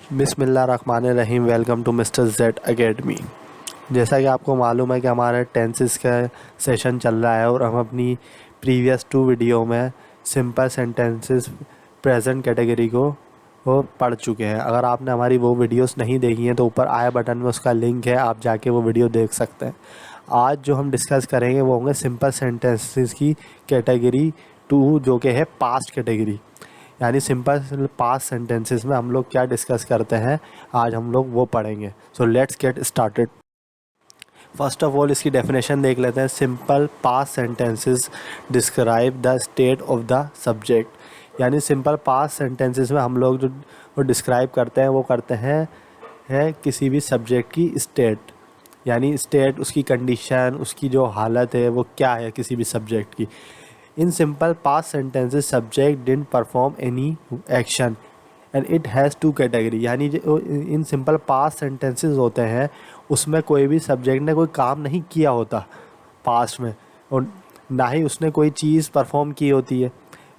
बिस्मिल्लाहिर्रहमानिर्रहीम। Welcome to mister Z academy. जैसा कि आपको मालूम है कि हमारा टेंसेस का सेशन चल रहा है और हम अपनी प्रीवियस 2 वीडियो में सिंपल सेंटेंसेस प्रेजेंट कैटेगरी को वो पढ़ चुके हैं। अगर आपने हमारी वो वीडियोस नहीं देखी हैं तो ऊपर आई बटन में उसका लिंक है, आप जाके वो वीडियो देख सकते हैं। आज जो हम डिस्कस करेंगे वो होंगे सिंपल सेंटेंसेस की कैटेगरी 2, जो कि है पास्ट कैटेगरी। यानी सिंपल पास्ट सेंटेंसेस में हम लोग क्या डिस्कस करते हैं, आज हम लोग वो पढ़ेंगे। So let's get started. First of all इसकी डेफिनेशन देख लेते हैं। Simple past sentences describe the state of the subject. यानी सिंपल पास्ट सेंटेंसेस में हम लोग जो वो डिस्क्राइब करते हैं वो करते हैं है किसी भी सब्जेक्ट की स्टेट। यानी स्टेट, उसकी कंडीशन, उसकी जो हालत है वो क्या है किसी भी सब्जेक्ट की। In simple past sentences, subject didn't perform any action and it has 2 category। यानी जो इन सिंपल पास्ट सेंटेंसेस होते हैं उसमें कोई भी सब्जेक्ट ने कोई काम नहीं किया होता पास्ट में, और ना ही उसने कोई चीज़ परफॉर्म की होती है।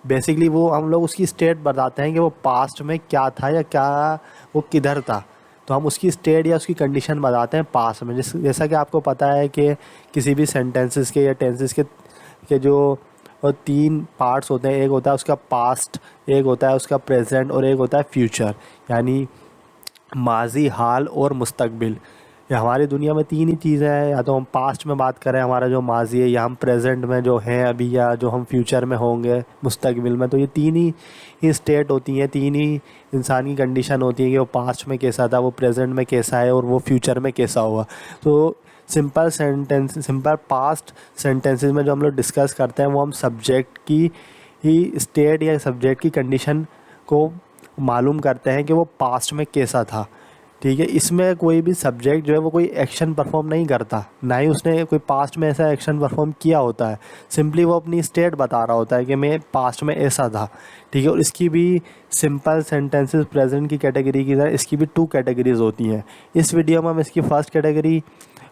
बेसिकली वो हम लोग उसकी स्टेट बताते हैं कि वो पास्ट में क्या था या क्या वो किधर था, तो हम उसकी स्टेट या उसकी कंडीशन बताते हैं पास्ट में। जैसा कि आपको पता है कि किसी भी सेंटेंसेस के या टेंसेस के जो और 3 पार्ट्स होते हैं। एक होता है उसका पास्ट, एक होता है उसका प्रेजेंट और एक होता है फ्यूचर। यानी माजी, हाल और मुस्तकबिल। ये हमारी दुनिया में 3 ही चीज़ें हैं। या तो हम पास्ट में बात करें, हमारा जो माजी है, या हम प्रेजेंट में जो हैं अभी, या जो हम फ्यूचर में होंगे मुस्तकबिल में। तो ये 3 ही स्टेट होती हैं, 3 ही इंसान की कंडीशन होती है कि वो पास्ट में कैसा था, वो प्रेजेंट में कैसा है और वो फ्यूचर में कैसा हुआ। तो सिंपल पास्ट सेंटेंसेस में जो हम लोग डिस्कस करते हैं वो हम सब्जेक्ट की ही स्टेट या सब्जेक्ट की कंडीशन को मालूम करते हैं कि वो पास्ट में कैसा था। ठीक है, इसमें कोई भी सब्जेक्ट जो है वो कोई एक्शन परफॉर्म नहीं करता, ना ही उसने कोई पास्ट में ऐसा एक्शन परफॉर्म किया होता है। सिंपली वो अपनी स्टेट बता रहा होता है कि मैं पास्ट में ऐसा था। ठीक है, और इसकी भी सिंपल सेंटेंसेस प्रेजेंट की कैटेगरी की तरह इसकी भी 2 कैटेगरीज होती हैं। इस वीडियो में हम इसकी फर्स्ट कैटेगरी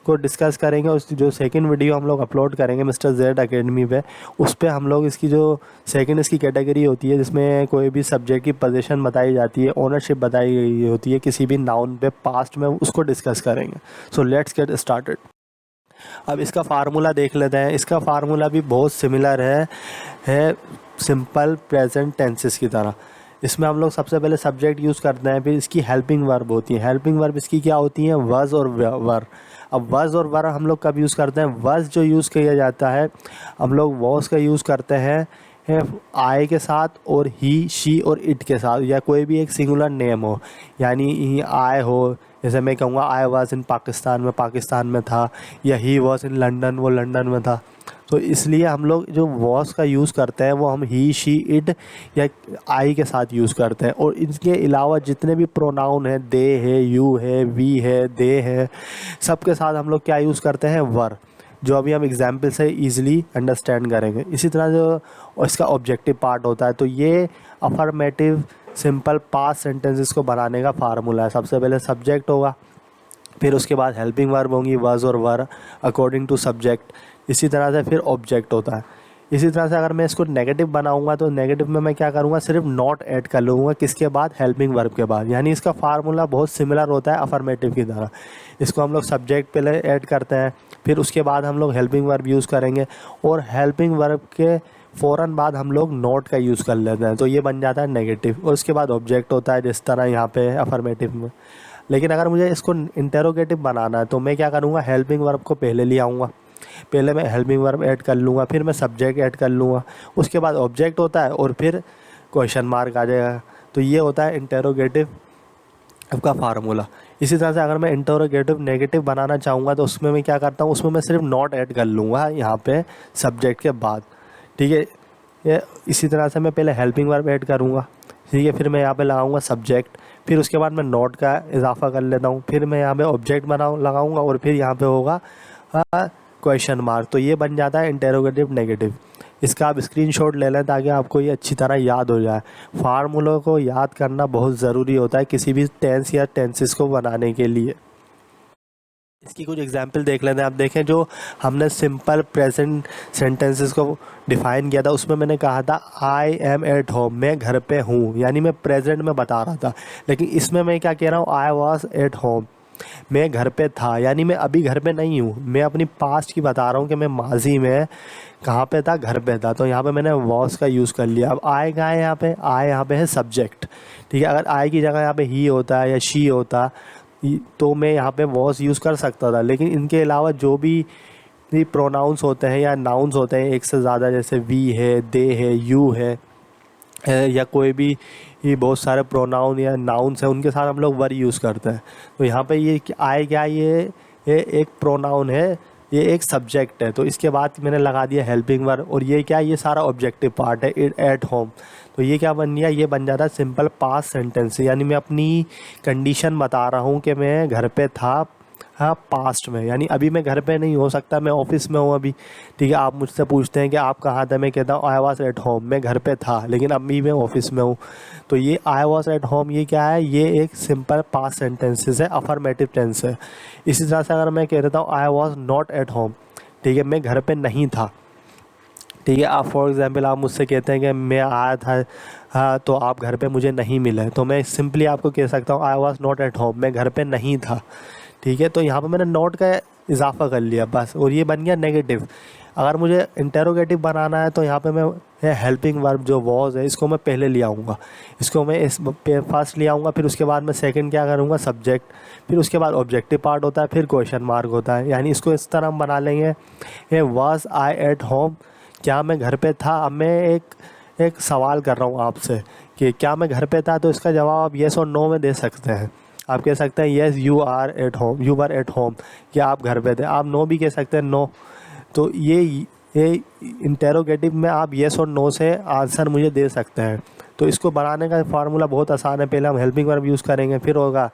को डिस्कस करेंगे, उस जो सेकंड वीडियो हम लोग अपलोड करेंगे मिस्टर जेड एकेडमी पे, उस पर हम लोग इसकी जो सेकंड इसकी कैटेगरी होती है जिसमें कोई भी सब्जेक्ट की पोजीशन बताई जाती है, ओनरशिप बताई गई होती है किसी भी नाउन पे पास्ट में, उसको डिस्कस करेंगे। So let's get started. अब इसका फार्मूला देख लेते हैं। इसका फार्मूला भी बहुत सिमिलर है सिंपल प्रेजेंट टेंसेस की तरह। इसमें हम लोग सबसे पहले सब्जेक्ट यूज़ करते हैं, फिर इसकी हेल्पिंग वर्ब होती है। हेल्पिंग वर्ब इसकी क्या होती है, वज और वर। अब वज और वर हम लोग कब यूज़ करते हैं, वज जो यूज़ किया जाता है हम लोग वॉज का यूज़ करते हैं आई के साथ, और ही, शी और इट के साथ, या कोई भी एक सिंगुलर नेम हो। यानी आई हो, जैसे मैं कहूँगा आई वाज इन पाकिस्तान, में पाकिस्तान में था, या ही वाज इन लंदन, वो लंदन में था। तो इसलिए हम लोग जो वॉज का यूज़ करते हैं वो हम ही, शी, इट या आई के साथ यूज़ करते हैं। और इनके अलावा जितने भी प्रोनाउन हैं, दे है, यू है, वी है, दे है, सबके साथ हम लोग क्या यूज़ करते हैं, वर, जो अभी हम एग्जाम्पल से ईजिली अंडरस्टैंड करेंगे। इसी तरह जो इसका ऑब्जेक्टिव पार्ट होता है, तो ये अफर्मेटिव सिंपल पास्ट सेंटेंसेस को बनाने का फार्मूला है। सबसे पहले सब्जेक्ट होगा, फिर उसके बाद हेल्पिंग वर्ब होंगी, वज और वर अकॉर्डिंग टू सब्जेक्ट। इसी तरह से फिर ऑब्जेक्ट होता है। इसी तरह से अगर मैं इसको नेगेटिव बनाऊंगा तो नेगेटिव में मैं क्या करूंगा, सिर्फ नॉट ऐड कर लूँगा, किसके बाद, हेल्पिंग वर्ब के बाद। यानी इसका फार्मूला बहुत सिमिलर होता है अफर्मेटिव की तरह। इसको हम लोग सब्जेक्ट पहले ऐड करते हैं, फिर उसके बाद हम लोग हेल्पिंग वर्ब यूज़ करेंगे, और हेल्पिंग वर्ब के फ़ौरन बाद हम लोग नॉट का यूज़ कर लेते हैं, तो ये बन जाता है नेगेटिव। और उसके बाद ऑब्जेक्ट होता है जिस तरह यहाँ पे अफर्मेटिव में। लेकिन अगर मुझे इसको इंटेरोगेटिव बनाना है तो मैं क्या करूँगा, हेल्पिंग वर्ब को पहले ले आऊँगा, पहले मैं हेल्पिंग वर्ब ऐड कर लूँगा, फिर मैं सब्जेक्ट ऐड कर लूँगा, उसके बाद ऑब्जेक्ट होता है और फिर क्वेश्चन मार्क आ जाएगा। तो ये होता है इंटेरोगेटिव का फार्मूला। इसी तरह से अगर मैं इंटेरोगेटिव नेगेटिव बनाना चाहूँगा तो उसमें मैं क्या करता हूँ, उसमें मैं सिर्फ नॉट ऐड कर लूँगा यहाँ पे सब्जेक्ट के बाद। ठीक है, ये इसी तरह से मैं पहले हेल्पिंग वर्ब ऐड करूँगा, ठीक है, फिर मैं यहाँ पे लगाऊंगा सब्जेक्ट, फिर उसके बाद मैं नॉट का इजाफा कर लेता हूँ, फिर मैं यहाँ पे ऑब्जेक्ट लगाऊंगा, और फिर यहाँ पे होगा क्वेश्चन मार्क। तो ये बन जाता है इंटेरोगेटिव नेगेटिव। इसका आप स्क्रीनशॉट ले लें ताकि आपको ये अच्छी तरह याद हो जाए। फार्मूलों को याद करना बहुत ज़रूरी होता है किसी भी टेंस या टेंसेस को बनाने के लिए। इसकी कुछ एग्जाम्पल देख लेते हैं। आप देखें, जो हमने सिंपल प्रेजेंट सेंटेंसेस को डिफ़ाइन किया था उसमें मैंने कहा था आई एम एट होम, मैं घर पे हूँ, यानी मैं प्रेजेंट में बता रहा था। लेकिन इसमें मैं क्या कह रहा हूँ, आई वॉज एट होम, मैं घर पे था, यानी मैं अभी घर पे नहीं हूँ, मैं अपनी पास्ट की बता रहा हूँ कि मैं माजी में कहाँ पे था, घर पे था। तो यहाँ पे मैंने वॉज का यूज़ कर लिया। अब आए कहाँ है यहाँ पे, आए यहाँ पे है सब्जेक्ट, ठीक है। अगर आए की जगह यहाँ पे ही होता या शी होता तो मैं यहाँ पे वॉज यूज़ कर सकता था। लेकिन इनके अलावा जो भी प्रोनाउंस होते हैं या नाउन्स होते हैं एक से ज़्यादा, जैसे वी है, दे है, यू है, या कोई भी ये बहुत सारे प्रोनाउन या नाउन्स हैं, उनके साथ हम लोग वर यूज़ करते हैं। तो यहाँ पे ये आए क्या, ये एक प्रोनाउन है, ये एक सब्जेक्ट है। तो इसके बाद मैंने लगा दिया हेल्पिंग वर्ब, और ये क्या, ये सारा ऑब्जेक्टिव पार्ट है, इट एट होम। तो ये क्या बन गया, ये बन जाता है सिंपल पास्ट सेंटेंस, यानी मैं अपनी कंडीशन बता रहा हूँ कि मैं घर पे था, हाँ पास्ट में, यानी अभी मैं घर पे नहीं, हो सकता मैं ऑफिस में हूँ अभी, ठीक है। आप मुझसे पूछते हैं कि आप कहाँ थे, मैं कहता हूँ आई वॉज एट होम, मैं घर पे था, लेकिन अभी मैं ऑफिस में हूँ। तो ये आई वॉज एट होम ये क्या है, ये एक सिंपल पास्ट सेंटेंसेस है, अफर्मेटिव टेंस है। इसी तरह से अगर मैं कह देता हूँ I was not at home, ठीक है, मैं घर पे नहीं था, ठीक है। आप फॉर एग्जांपल आप मुझसे कहते हैं कि मैं आया था, हाँ, तो आप घर पे मुझे नहीं मिले, तो मैं सिंपली आपको कह सकता हूँ I was not at home, मैं घर पे नहीं था, ठीक है। तो यहाँ पे मैंने नॉट का इजाफा कर लिया बस, और ये बन गया नेगेटिव। अगर मुझे इंटेरोगेटिव बनाना है तो यहाँ पे मैं हेल्पिंग वर्ब जो वॉज है इसको मैं पहले ले आऊँगा, इसको मैं इस फर्स्ट ले आऊँगा, फिर उसके बाद मैं सेकंड क्या करूँगा, सब्जेक्ट, फिर उसके बाद ऑब्जेक्टिव पार्ट होता है, फिर क्वेश्चन मार्क होता है। यानी इसको इस तरह हम बना लेंगे, ये वाज आई एट होम, क्या मैं घर पे था। अब मैं एक सवाल कर रहा हूँ आपसे कि क्या मैं घर पे था, तो इसका जवाब आप येस और नो में दे सकते हैं। आप कह सकते हैं yes you are at home, you were at home, क्या आप घर पे थे। आप नो भी कह सकते हैं, नो। तो ये इंटेरोगेटिव में आप येस और नो से आंसर मुझे दे सकते हैं। तो इसको बनाने का फार्मूला बहुत आसान है। पहले हम हेल्पिंग वर्ब यूज़ करेंगे, फिर होगा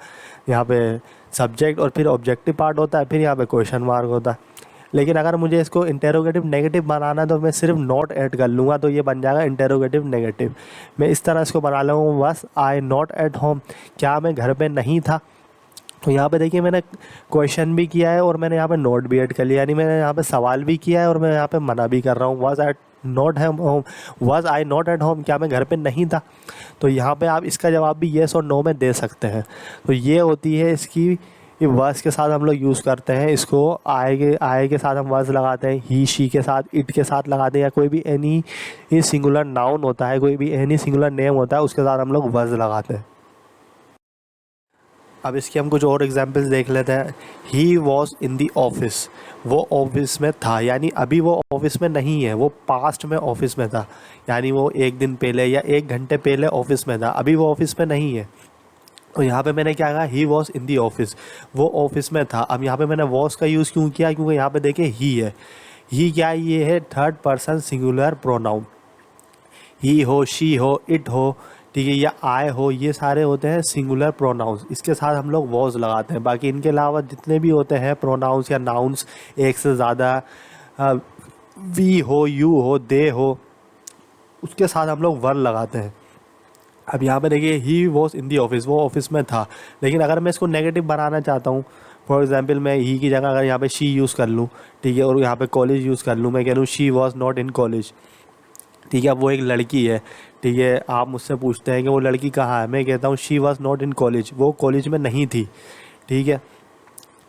यहाँ पे सब्जेक्ट, और फिर ऑब्जेक्टिव पार्ट होता है, फिर यहाँ पे क्वेश्चन मार्क होता है। लेकिन अगर मुझे इसको इंटेरोगेटिव नेगेटिव बनाना है तो मैं सिर्फ नॉट ऐड कर लूँगा, तो ये बन जाएगा इंटेरोगेटिव नेगेटिव। मैं इस तरह इसको बना लूँगा, बस आई नॉट एट होम, क्या मैं घर पे नहीं था। तो यहाँ पे देखिए मैंने क्वेश्चन भी किया है और मैंने यहाँ पे नोट भी ऐड कर लिया, यानी मैंने यहाँ पे सवाल भी किया है और मैं यहाँ पे मना भी कर रहा हूँ। Was I not home, was I not at home, क्या मैं घर पे नहीं था। तो यहाँ पे आप इसका जवाब भी येस और नो में दे सकते हैं। तो ये होती है इसकी, ये वर्स के साथ हम लोग यूज़ करते हैं इसको। आए के साथ हम वर्स लगाते हैं, ही शी के साथ, इट के साथ लगाते हैं, या कोई भी एनी सिंगुलर नाउन होता है, कोई भी एनी सिंगुलर नेम होता है, उसके साथ हम लोग वर्स लगाते हैं। अब इसके हम कुछ और एग्जांपल्स देख लेते हैं। He was in the office, वो ऑफिस में था, यानी अभी वो ऑफिस में नहीं है, वो पास्ट में ऑफिस में था, यानी वो एक दिन पहले या एक घंटे पहले ऑफिस में था, अभी वो ऑफिस में नहीं है। तो यहाँ पे मैंने क्या कहा, he was in the office, वो ऑफिस में था। अब यहाँ पे मैंने वॉज का यूज़ क्यों किया, क्योंकि यहाँ पे देखिए ही है, ही क्या है, ये है थर्ड पर्सन सिंगुलर प्रोनाउन। ही हो, शी हो, इट हो, ठीक है, या आए हो, ये सारे होते हैं सिंगुलर प्रोनाउंस, इसके साथ हम लोग वॉज लगाते हैं। बाकी इनके अलावा जितने भी होते हैं प्रोनाउंस या नाउन्स एक से ज़्यादा, वी हो, यू हो, दे हो, उसके साथ हम लोग वर लगाते हैं। अब यहाँ पे देखिए he was in the office, वो ऑफिस में था। लेकिन अगर मैं इसको नेगेटिव बनाना चाहता हूँ, फॉर एग्जांपल मैं ही की जगह अगर यहाँ पे शी यूज़ कर लूँ, ठीक है, और यहाँ पे कॉलेज यूज़ कर लूँ, मैं कह लूँ she was not in college, ठीक है। अब वो एक लड़की है, ठीक है, आप मुझसे पूछते हैं कि वो लड़की कहाँ है, मैं कहता हूँ she was not in college, वो कॉलेज में नहीं थी, ठीक है।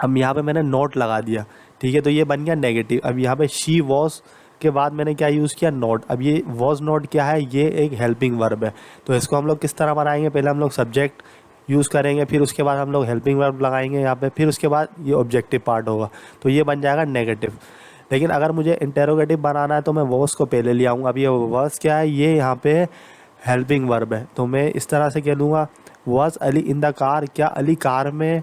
अब यहाँ पे मैंने नॉट लगा दिया, ठीक है, तो ये बन गया नेगेटिव। अब यहाँ पे शी वॉज के बाद मैंने क्या यूज़ किया, नॉट। अब ये वॉज नॉट क्या है, ये एक हेल्पिंग वर्ब है। तो इसको हम लोग किस तरह बनाएंगे, पहले हम लोग सब्जेक्ट यूज़ करेंगे, फिर उसके बाद हम लोग हेल्पिंग वर्ब लगाएंगे यहाँ पे, फिर उसके बाद ये ऑब्जेक्टिव पार्ट होगा, तो ये बन जाएगा नेगेटिव। लेकिन अगर मुझे इंटेरोगेटिव बनाना है तो मैं वॉज को पहले ले आऊँगा। अब ये वॉज क्या है, ये यहाँ पे हेल्पिंग वर्ब है, तो मैं इस तरह से कह लूँगा, was Ali in the car, क्या अली कार में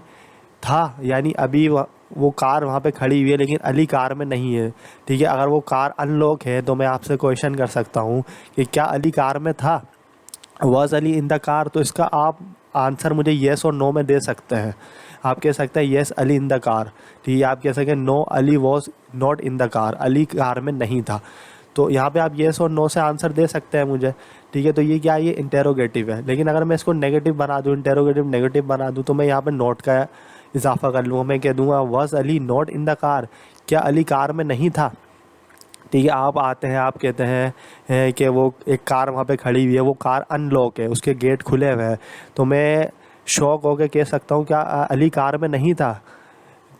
था, यानी अभी वो कार वहाँ पे खड़ी हुई है लेकिन अली कार में नहीं है, ठीक है। अगर वो कार अनलॉक है तो मैं आपसे क्वेश्चन कर सकता हूँ कि क्या अली कार में था, was Ali in the car. तो इसका आप आंसर मुझे येस और नो में दे सकते हैं। आप कह सकते हैं yes Ali in the car, ठीक है, आप कह सकते हैं no Ali was not in the car, Ali car में नहीं था। तो यहाँ पे आप येस और नो से आंसर दे सकते हैं मुझे, ठीक है। तो ये क्या है, ये इंटेरोगेटिव है। लेकिन अगर मैं इसको नेगेटिव बना दूँ, इंटेरोगेटिव नेगेटिव बना दूँ, तो मैं यहाँ पे नोट का इजाफा कर लूँगा। मैं कह दूँगा was Ali not in the car, क्या अली कार में नहीं था। ठीक है, आप आते हैं, आप कहते हैं कि वो एक कार वहाँ पे खड़ी हुई है, वो कार अनलॉक है, उसके गेट खुले हुए हैं, तो मैं शॉक होकर कह सकता हूँ क्या अली कार में नहीं था।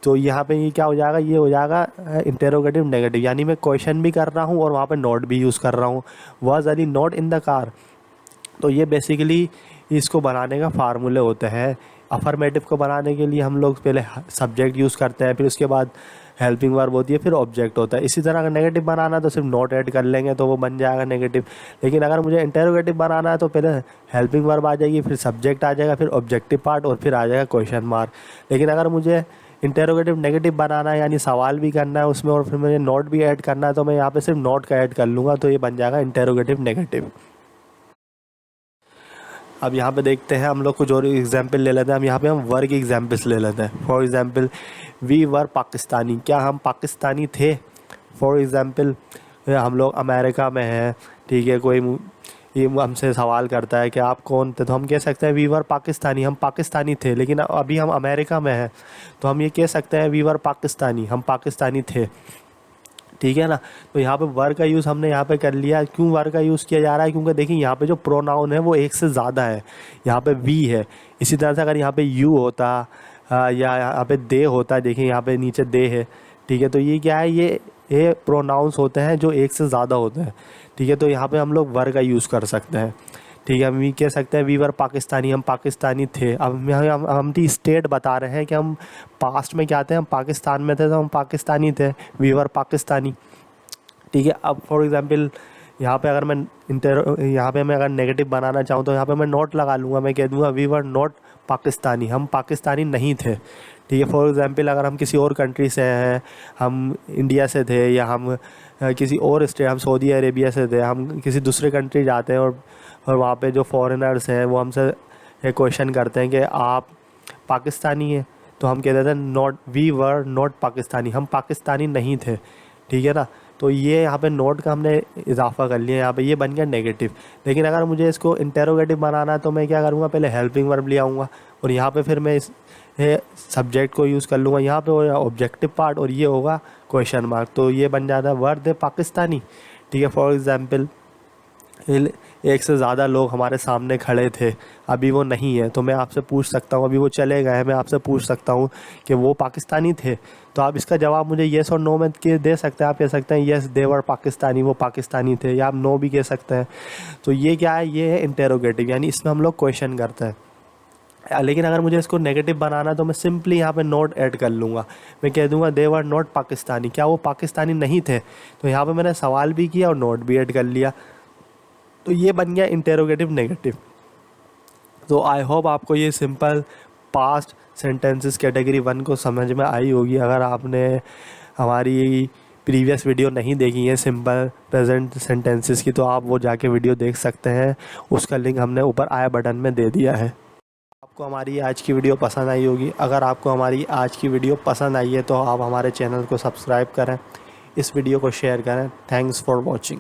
तो यहाँ पे ये क्या हो जाएगा, ये हो जाएगा इंटेरोगेटिव नेगेटिव, यानी मैं क्वेश्चन भी कर रहा हूँ और वहाँ पे नॉट भी यूज़ कर रहा हूँ, was Ali not in the car. तो ये बेसिकली इसको बनाने का फार्मूले होते हैं। अफर्मेटिव को बनाने के लिए हम लोग पहले सब्जेक्ट यूज़ करते हैं, फिर उसके बाद हेल्पिंग वर्ब होती है, फिर ऑब्जेक्ट होता है। इसी तरह अगर नेगेटिव बनाना तो सिर्फ नॉट ऐड कर लेंगे तो वो बन जाएगा नेगेटिव। लेकिन अगर मुझे इंटेरोगेटिव बनाना है तो पहले हेल्पिंग वर्ब आ जाएगी, फिर सब्जेक्ट आ जाएगा, फिर ऑब्जेक्टिव पार्ट और फिर आ जाएगा क्वेश्चन मार्क। लेकिन अगर मुझे इंटेरोगेटिव नेगेटिव बनाना है यानी सवाल भी करना है उसमें और फिर मुझे नोट भी ऐड करना है, तो मैं यहाँ पे सिर्फ नोट का ऐड कर लूँगा, तो ये बन जाएगा इंटेरोगेटिव नेगेटिव। अब यहाँ पे देखते हैं हम लोग कुछ और एग्जाम्पल ले लेते हैं। हम यहाँ पे हम वर्क एग्जाम्पल्स ले लेते हैं। For example we were Pakistani, क्या हम पाकिस्तानी थे। फॉर एग्जाम्पल हम लोग अमेरिका में हैं, ठीक है, कोई ये हमसे सवाल करता है कि आप कौन थे, तो हम कह सकते हैं वी वर पाकिस्तानी, हम पाकिस्तानी थे, लेकिन अभी हम अमेरिका में हैं तो हम ये कह सकते हैं वी वर पाकिस्तानी, हम पाकिस्तानी थे। ठीक है ना। तो यहाँ पे वर का यूज़ हमने यहाँ पे कर लिया। क्यों वर का यूज़ किया जा रहा है, क्योंकि देखिए यहाँ पे जो प्रोनाउन है वो एक से ज़्यादा है, यहाँ पे वी है। इसी तरह से अगर यहाँ पे यू होता या यहाँ पे दे होता, देखिए यहाँ पे नीचे दे है, ठीक है, तो ये क्या है, ये प्रोनाउंस होते हैं जो एक से ज़्यादा होते हैं। ठीक है, तो यहाँ पे हम लोग वर का यूज़ कर सकते हैं। ठीक है, हम ये कह सकते हैं वी वर पाकिस्तानी, हम पाकिस्तानी थे। अब हम स्टेट बता रहे हैं कि हम पास्ट में क्या थे, हम पाकिस्तान में थे तो हम पाकिस्तानी थे, वी वर पाकिस्तानी। ठीक है, अब फॉर एग्जांपल यहाँ पे अगर मैं यहाँ पे मैं अगर नेगेटिव बनाना चाहूँ तो यहाँ पे मैं नॉट लगा लूँगा, मैं कह दूँगा वी वर नॉट पाकिस्तानी, हम पाकिस्तानी नहीं थे। ठीक है, फॉर एग्जांपल अगर हम किसी और कंट्री से हैं, हम इंडिया से थे या हम किसी और स्टेट, हम सऊदी अरेबिया से थे, हम किसी दूसरे कंट्री जाते हैं और वहाँ पे जो फॉरेनर्स हैं वो हमसे एक क्वेश्चन करते हैं कि आप पाकिस्तानी हैं, तो हम कह देते हैं not, we were not Pakistani, हम पाकिस्तानी नहीं थे। ठीक है ना। तो ये यहाँ पे नोट का हमने इजाफा कर लिया, यहाँ पे ये बन गया नेगेटिव। लेकिन अगर मुझे इसको इंटेरोगेटिव बनाना है तो मैं क्या करूँगा, पहले हेल्पिंग वर्ब ले आऊँगा और यहाँ पे फिर मैं इस सब्जेक्ट को यूज़ कर लूँगा, यहाँ पे होगा ऑब्जेक्टिव पार्ट और ये होगा क्वेश्चन मार्क, तो ये बन जाता है वर दे पाकिस्तानी। ठीक है, फॉर एग्जांपल एक से ज़्यादा लोग हमारे सामने खड़े थे, अभी वो नहीं है, तो मैं आपसे पूछ सकता हूँ, अभी वो चले गए हैं, मैं आपसे पूछ सकता हूँ कि वो पाकिस्तानी थे, तो आप इसका जवाब मुझे येस और नो में दे सकते हैं। आप कह सकते हैं येस दे वर पाकिस्तानी, वो पाकिस्तानी थे, या आप नो भी कह सकते हैं। तो ये क्या है, ये है इंटेरोगेटिव, यानी इसमें हम लोग क्वेश्चन करते हैं। लेकिन अगर मुझे इसको नेगेटिव बनाना तो मैं सिंपली यहाँ पे नोट ऐड कर लूँगा, मैं कह दूँगा दे वर नॉट पाकिस्तानी, क्या वो पाकिस्तानी नहीं थे। तो यहाँ पे मैंने सवाल भी किया और नोट भी ऐड कर लिया, तो ये बन गया इंटेरोगेटिव नेगेटिव। तो आई होप आपको ये सिंपल पास्ट सेंटेंसेस कैटेगरी 1 को समझ में आई होगी। अगर आपने हमारी प्रीवियस वीडियो नहीं देखी है सिंपल प्रेजेंट सेंटेंसेस की, तो आप वो जाके वीडियो देख सकते हैं, उसका लिंक हमने ऊपर आई बटन में दे दिया है। आपको हमारी आज की वीडियो पसंद आई होगी। अगर आपको हमारी आज की वीडियो पसंद आई है तो आप हमारे चैनल को सब्सक्राइब करें, इस वीडियो को शेयर करें। Thanks for watching.